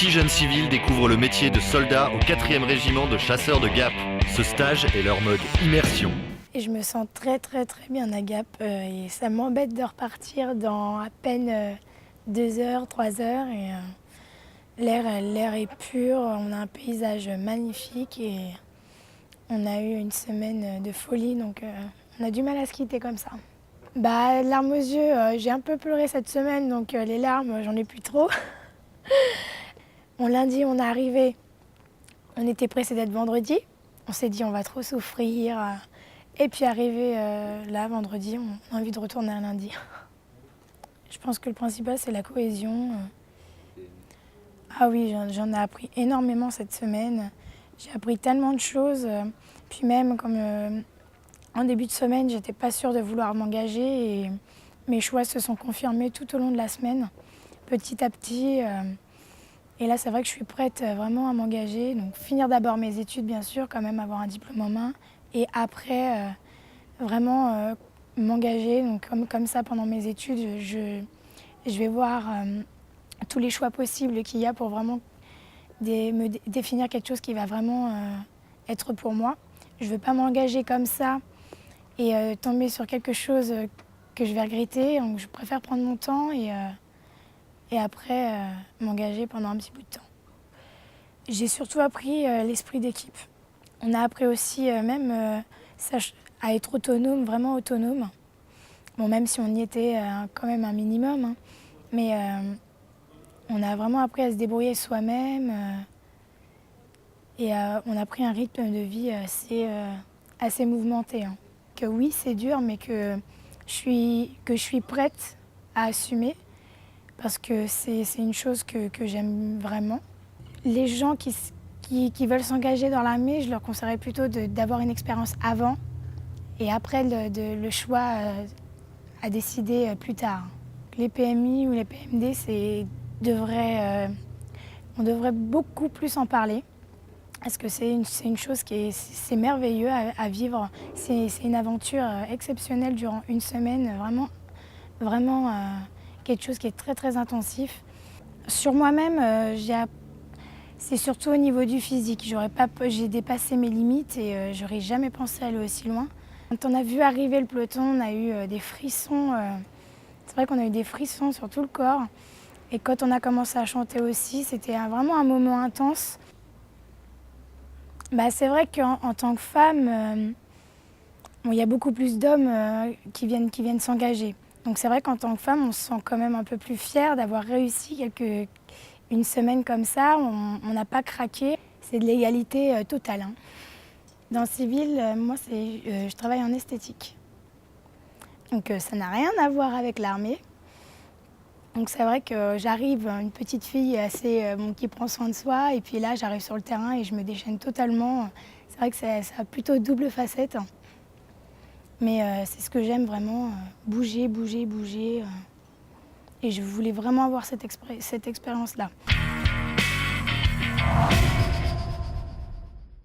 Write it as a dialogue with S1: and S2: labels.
S1: 6 jeunes civils découvrent le métier de soldat au 4e régiment de chasseurs de Gap. Ce stage est leur mode immersion.
S2: Et je me sens très bien à Gap et ça m'embête de repartir dans à peine 2 heures, 3 heures. Et l'air est pur, on a un paysage magnifique et on a eu une semaine de folie, donc on a du mal à se quitter comme ça. Larmes aux yeux, j'ai un peu pleuré cette semaine, donc les larmes, j'en ai plus trop. Lundi, on est arrivé, on était pressé d'être vendredi. On s'est dit on va trop souffrir. Et puis arrivé là, vendredi, on a envie de retourner un lundi. Je pense que le principal, c'est la cohésion. Ah oui, j'en ai appris énormément cette semaine. J'ai appris tellement de choses. Puis même, comme en début de semaine, j'étais pas sûre de vouloir m'engager. Et mes choix se sont confirmés tout au long de la semaine, petit à petit. Et là, c'est vrai que je suis prête vraiment à m'engager. Donc finir d'abord mes études, bien sûr, quand même avoir un diplôme en main. Et après, vraiment m'engager. Donc comme ça, pendant mes études, je vais voir tous les choix possibles qu'il y a pour vraiment me définir quelque chose qui va vraiment être pour moi. Je ne veux pas m'engager comme ça et tomber sur quelque chose que je vais regretter. Donc je préfère prendre mon temps et après m'engager pendant un petit bout de temps. J'ai surtout appris l'esprit d'équipe. On a appris aussi à être autonome, vraiment autonome. Bon, même si on y était quand même un minimum, hein. Mais on a vraiment appris à se débrouiller soi-même et on a pris un rythme de vie assez mouvementé, hein. Que oui, c'est dur, mais que je suis prête à assumer parce que c'est une chose que j'aime vraiment. Les gens qui veulent s'engager dans l'armée, je leur conseillerais plutôt d'avoir une expérience avant et après le choix à décider plus tard. Les PMI ou les PMD, on devrait beaucoup plus en parler parce que c'est une chose c'est merveilleux à vivre. C'est une aventure exceptionnelle durant une semaine, vraiment quelque chose qui est très intensif. Sur moi-même, c'est surtout au niveau du physique. J'ai dépassé mes limites et j'aurais jamais pensé aller aussi loin. Quand on a vu arriver le peloton, on a eu des frissons. C'est vrai qu'on a eu des frissons sur tout le corps. Et quand on a commencé à chanter aussi, c'était vraiment un moment intense. C'est vrai qu'en tant que femme, il y a beaucoup plus d'hommes qui viennent s'engager. Donc c'est vrai qu'en tant que femme, on se sent quand même un peu plus fière d'avoir réussi une semaine comme ça. On n'a pas craqué. C'est de l'égalité totale, hein. Dans le civil, moi, je travaille en esthétique. Donc ça n'a rien à voir avec l'armée. Donc c'est vrai que j'arrive, une petite fille qui prend soin de soi, et puis là j'arrive sur le terrain et je me déchaîne totalement. C'est vrai que ça a plutôt double facette. Mais c'est ce que j'aime vraiment, bouger. Et je voulais vraiment avoir cette expérience-là.